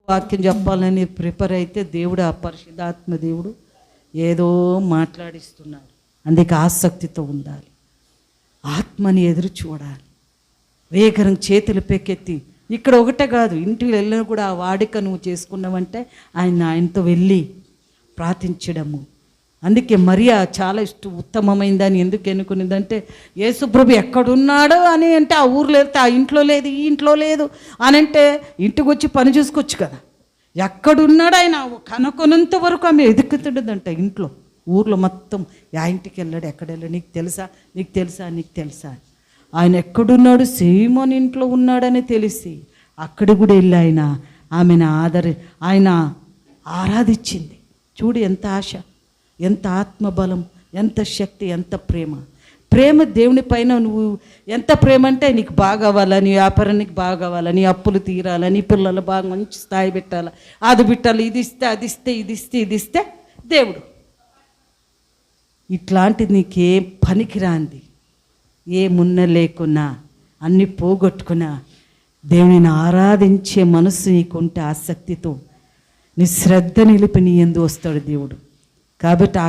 వాక్యం చెప్పాలని ప్రిపేర్ అయితే దేవుడు, ఆ పరిశుద్ధాత్మ దేవుడు ఏదో మాట్లాడిస్తున్నాడు. అందుకే ఆసక్తితో ఉండాలి, ఆత్మని ఎదురు చూడాలి. వేగరం చేతులు పెకెత్తి, ఇక్కడ ఒకటే కాదు, ఇంటికి వెళ్ళిన కూడా ఆ వాడిక నువ్వు చేసుకున్నావంటే ఆయనతో వెళ్ళి ప్రార్థించడము. అందుకే మరియా చాలా ఉత్తమమైందని ఎందుకు ఎన్నుకునేదంటే, యేసుప్రభు ఎక్కడున్నాడో అని అంటే ఆ ఊర్లో వెళ్తే ఆ ఇంట్లో లేదు, ఈ ఇంట్లో లేదు అని అంటే ఇంటికి వచ్చి పని చూసుకోవచ్చు కదా. ఎక్కడున్నాడు ఆయన కనుకొనంత వరకు ఆమె ఎదుగుతుండదంట ఇంట్లో, ఊర్లో మొత్తం. ఆ ఇంటికి వెళ్ళాడు, ఎక్కడ వెళ్ళాడు, నీకు తెలుసా, నీకు తెలుసా, నీకు తెలుసా, ఆయన ఎక్కడున్నాడు, సీమోన్ ఇంట్లో ఉన్నాడని తెలిసి అక్కడి కూడా వెళ్ళి ఆమెను ఆయన ఆరాధించింది. చూడు ఎంత ఆశ, ఎంత ఆత్మబలం, ఎంత శక్తి, ఎంత ప్రేమ. ప్రేమ దేవుని పైన నువ్వు ఎంత ప్రేమ అంటే, నీకు బాగా కావాలని, వ్యాపారానికి బాగా కావాలని, అప్పులు తీరాలని, పిల్లలు బాగా మంచి స్థాయి పెట్టాలి, అది పెట్టాలి, ఇది ఇస్తే అది ఇస్తే, ఇది ఇస్తే ఇది ఇస్తే దేవుడు. ఇట్లాంటిది నీకే పనికిరాంది, ఏమున్న లేకున్నా అన్నీ పోగొట్టుకున్నా దేవునిని ఆరాధించే మనసు నీకుంటే ఆసక్తితో నీ శ్రద్ధ నిలిపి నీ యందు వస్తాడు దేవుడు. కాబట్టి ఆ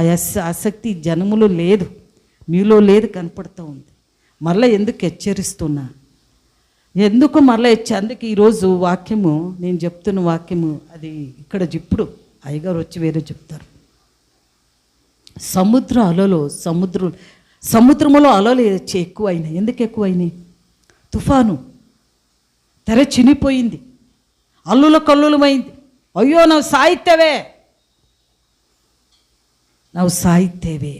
ఆసక్తి జనములో లేదు, మీలో లేదు, కనపడుతూ ఉంది. మళ్ళీ ఎందుకు హెచ్చరిస్తున్నా, ఎందుకు మళ్ళీ అందుకే ఈరోజు వాక్యము, నేను చెప్తున్న వాక్యము అది ఇక్కడ ఇప్పుడు అయ్యగారు వచ్చి వేరే చెప్తారు. సముద్ర అలలు, సముద్రములో అలలు ఎక్కువైనాయి. ఎందుకు ఎక్కువైనాయి? తుఫాను, తెర చినిపోయింది, అల్లుల కల్లులమైంది. అయ్యో ನಾವು సాయితేవే, ನಾವು సాయితేవే.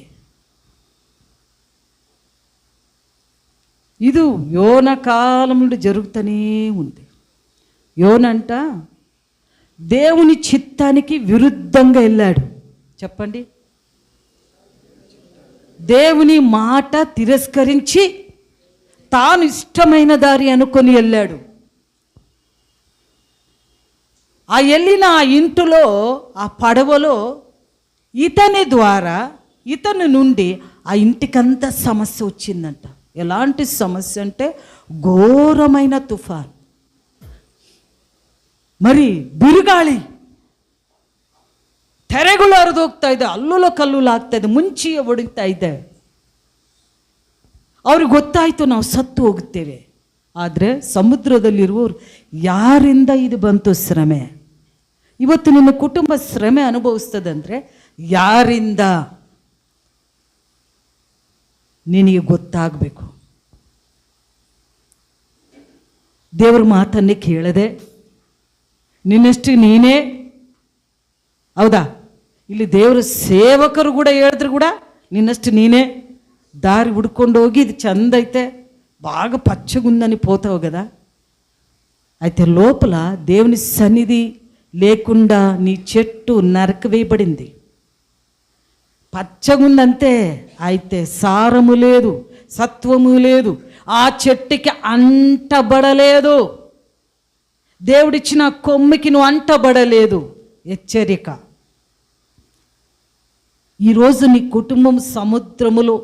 ఇది యోన కాలం నుండి జరుగుతూనే ఉంది. యోనంట దేవుని చిత్తానికి విరుద్ధంగా వెళ్ళాడు. చెప్పండి, దేవుని మాట తిరస్కరించి తాను ఇష్టమైన దారి అనుకొని వెళ్ళాడు. ఆ వెళ్ళిన ఆ ఇంటిలో, ఆ పడవలో ఇతని ద్వారా, ఇతని నుండి ఆ ఇంటికంతా సమస్య వచ్చిందంట. ఎలాంటి సమస్య అంటే ఘోరమైన తుఫాన్, మరి బిరుగాಳಿ, ತೆರೆಗಳು ಹರಿದೋಗ್ತಾ ಇದೆ, ಅಲ್ಲುಲ ಕಲ್ಲುಲ ಆಗ್ತಾ ಇದೆ, ಮುಂಚೆ ಹೊಡಿತಾ ಇದೆ. ಅವ್ರಿಗೆ ಗೊತ್ತಾಯಿತು ನಾವು ಸತ್ತು ಹೋಗುತ್ತೇವೆ. ಆದರೆ ಸಮುದ್ರದಲ್ಲಿರುವವರು ಯಾರಿಂದ ಇದು ಬಂತು ಶ್ರಮೆ, ಇವತ್ತು ನಿನ್ನ ಕುಟುಂಬ ಶ್ರಮೆ ಅನುಭವಿಸ್ತದಂದರೆ ಯಾರಿಂದ ನಿನಗೆ ಗೊತ್ತಾಗಬೇಕು. ದೇವ್ರ ಮಾತನ್ನೇ ಕೇಳದೆ ನಿನ್ನಷ್ಟು ನೀನೇ, ಹೌದಾ, ಇಲ್ಲಿ ದೇವರ ಸೇವಕರು ಕೂಡ ಹೇಳಿದ್ರು ಕೂಡ నిన్నಷ್ಟು ನೀನೇ దారి ఉడుಕೊಂಡು ಹೋಗಿ ఇది చంద అయితే బాగా పచ్చగుందని పోతావు కదా. అయితే లోపల దేవుని సన్నిధి లేకుండా నీ చెట్టు నరకవేయబడింది, పచ్చగుందంతే, అయితే సారము లేదు, సత్వము లేదు, ఆ చెట్టుకి అంటబడలేదు, దేవుడిచ్చిన కొమ్మికి నువ్వు అంటబడలేదు. హెచ్చరిక. ఈరోజు నీ కుటుంబం సముద్రములో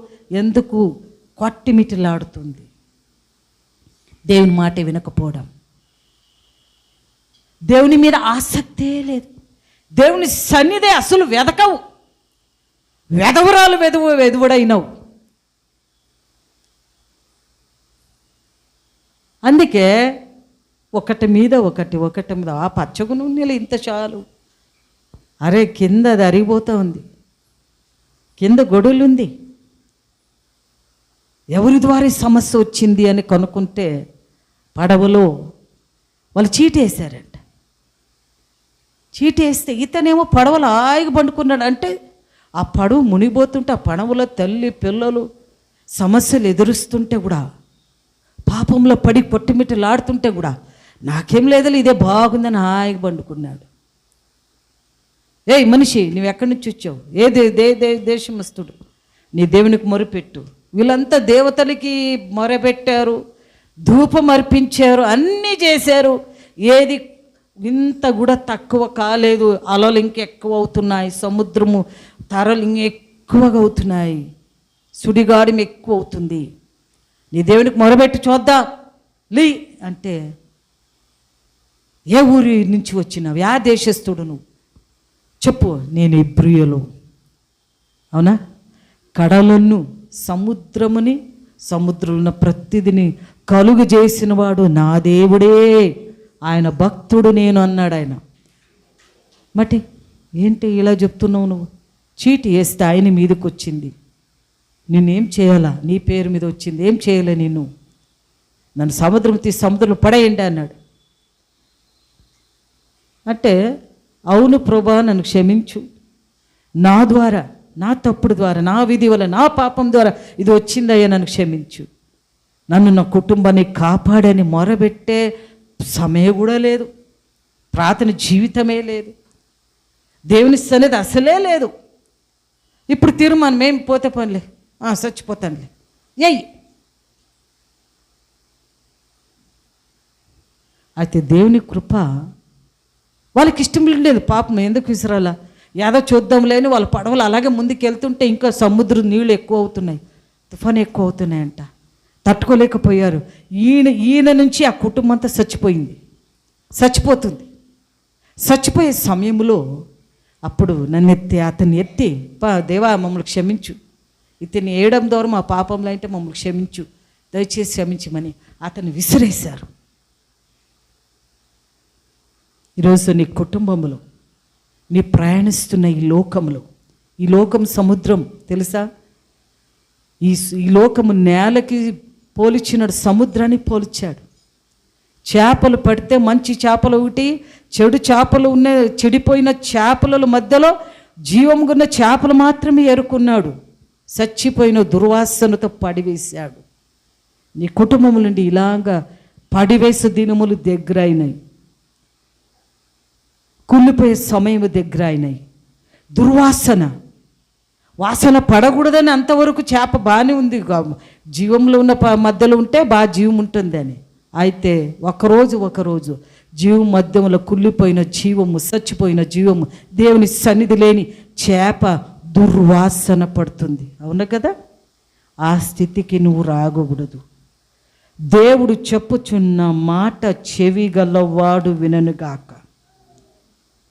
ఎందుకు కొట్టిమిటిలాడుతుంది? దేవుని మాట వినకపోవడం, దేవుని మీద ఆసక్తే లేదు, దేవుని సన్నిధే అసలు వెదకవు, వెదవురాలు వెదువుడైనవు. అందుకే ఒకటి మీద ఆ పచ్చగు నూనెలు ఇంత చాలు, అరే కింద అది అరిగిపోతూ ఉంది, కింద గొడులుంది. ఎవరి ద్వారా సమస్య వచ్చింది అని కనుక్కుంటే పడవలో వాళ్ళు చీటేశారంట. చీటేస్తే ఇతనేమో పడవలో హాయిగా పండుకున్నాడు. అంటే ఆ పడవ మునిగిపోతుంటే ఆ పడవలో తల్లి పిల్లలు సమస్యలు ఎదురుస్తుంటే కూడా, పాపంలో పడి పొట్టిమిట్టలాడుతుంటే కూడా నాకేం లేదులే ఇదే బాగుందని హాయిగా పండుకున్నాడు. ఏయ్ మనిషి, నువ్వు ఎక్కడి నుంచి వచ్చావు? దేశమస్తుడు, నీ దేవునికి మొరపెట్టు. వీళ్ళంతా దేవతలకి మొరపెట్టారు, ధూపం అర్పించారు, అన్నీ చేశారు, ఏది ఇంత కూడా తక్కువ కాలేదు. అలలు ఇంకెక్కువ అవుతున్నాయి, సముద్రము తరలు ఇంకెక్కువగా అవుతున్నాయి, సుడిగాడి ఎక్కువ అవుతుంది. నీ దేవునికి మొరబెట్టి చూద్దాం లీ అంటే ఏ ఊరి నుంచి వచ్చినావు? యా దేశస్థుడు నువ్వు? చెప్పు. నేను హెబ్రీయులు. అవునా? కడలను సముద్రముని సముద్రంలో ప్రతిదిని కలుగు చేసిన వాడు నా దేవుడే, ఆయన భక్తుడు నేను అన్నాడు ఆయన. మటి ఏంటి ఇలా చెప్తున్నావు నువ్వు? చీటి వేస్తే ఆయన మీదకి వచ్చింది, నిన్నేం చేయాలా? నీ పేరు మీద వచ్చింది, ఏం చేయలే నేను? నన్ను సముద్రంలో పడేయండి అన్నాడు. అంటే అవును ప్రభా, నన్ను క్షమించు, నా ద్వారా, నా తప్పుడు ద్వారా, నా విధి వల్ల, నా పాపం ద్వారా ఇది వచ్చిందయ్యా, నన్ను క్షమించు, నన్ను నా కుటుంబాన్ని కాపాడని మొరబెట్టే సమయం కూడా లేదు, ప్రార్థన జీవితమే లేదు, దేవుని సన్నిధి అసలే లేదు. ఇప్పుడు తీర్మానం, మేము పోతే పనిలే, చచ్చిపోతానులే, అయితే దేవుని కృప వాళ్ళకి ఇష్టం లేదు. పాపం ఎందుకు విసిరాలా? ఏదో చూద్దాంలే అని వాళ్ళ పడవలు అలాగే ముందుకు వెళ్తుంటే ఇంకా సముద్రం నీళ్ళు ఎక్కువ అవుతున్నాయి, తుఫాను ఎక్కువ అవుతున్నాయంట. తట్టుకోలేకపోయారు. ఈయన నుంచి ఆ కుటుంబం అంతా చచ్చిపోతుంది. చచ్చిపోయే సమయంలో అప్పుడు అతన్ని ఎత్తి దేవా మమ్మల్ని క్షమించు, ఇతన్ని ఏయడం ద్వారా మా పాపంలో అంటే మమ్మల్ని క్షమించు, దయచేసి క్షమించమని అతన్ని విసిరేశారు. ఈరోజు నీ కుటుంబంలో, నీ ప్రయాణిస్తున్న ఈ లోకం సముద్రం తెలుసా? ఈ లోకము నేలకి పోల్చినాడు, సముద్రాన్ని పోల్చాడు. చేపలు పడితే మంచి చేపలు ఒకటి, చెడు చేపలు ఉన్న, చెడిపోయిన చేపల మధ్యలో జీవమున్న చేపలు మాత్రమే ఎరుకున్నాడు. చచ్చిపోయిన దుర్వాసనతో పడివేశాడు. నీ కుటుంబం నుండి ఇలాగా పడివేసే దినములు దగ్గర అయినాయి, కుళ్ళిపోయే సమయం దగ్గర అయినాయి. వాసన పడకూడదని అంతవరకు చేప బాగానే ఉంది, జీవంలో ఉన్న మధ్యలో ఉంటే బాగా జీవం ఉంటుంది అని. అయితే ఒకరోజు జీవం మధ్యంలో కుళ్ళిపోయిన జీవము, చచ్చిపోయిన జీవము, దేవుని సన్నిధి లేని చేప దుర్వాసన పడుతుంది. అవును కదా? ఆ స్థితికి నువ్వు రాకూడదు. దేవుడు చెప్పుచున్న మాట చెవి గలవాడు విననుగాక.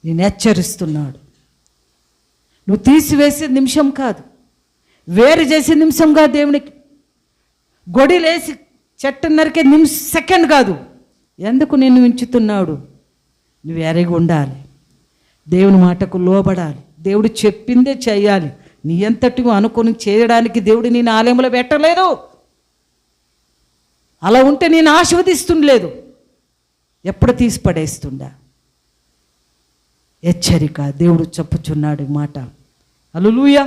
నేను హెచ్చరిస్తున్నాడు. నువ్వు తీసివేసే నిమిషం కాదు, వేరు చేసే నిమిషం కాదు. దేవునికి గొడిలేసి చెట్టు నరికే సెకండ్ కాదు. ఎందుకు నిన్ను ఉంచుతున్నాడు? నువ్వు ఎరగి ఉండాలి, దేవుని మాటకు లోబడాలి, దేవుడు చెప్పిందే చేయాలి. నీ అంతటి అనుకుని చేయడానికి దేవుడు నేను ఆలయంలో పెట్టలేదు. అలా ఉంటే నేను ఆశీర్వదిస్తుండలేదు, ఎప్పుడు తీసి పడేస్తుండా. హెచ్చరిక దేవుడు చెప్పుచున్నాడు మాట. హల్లెలూయా.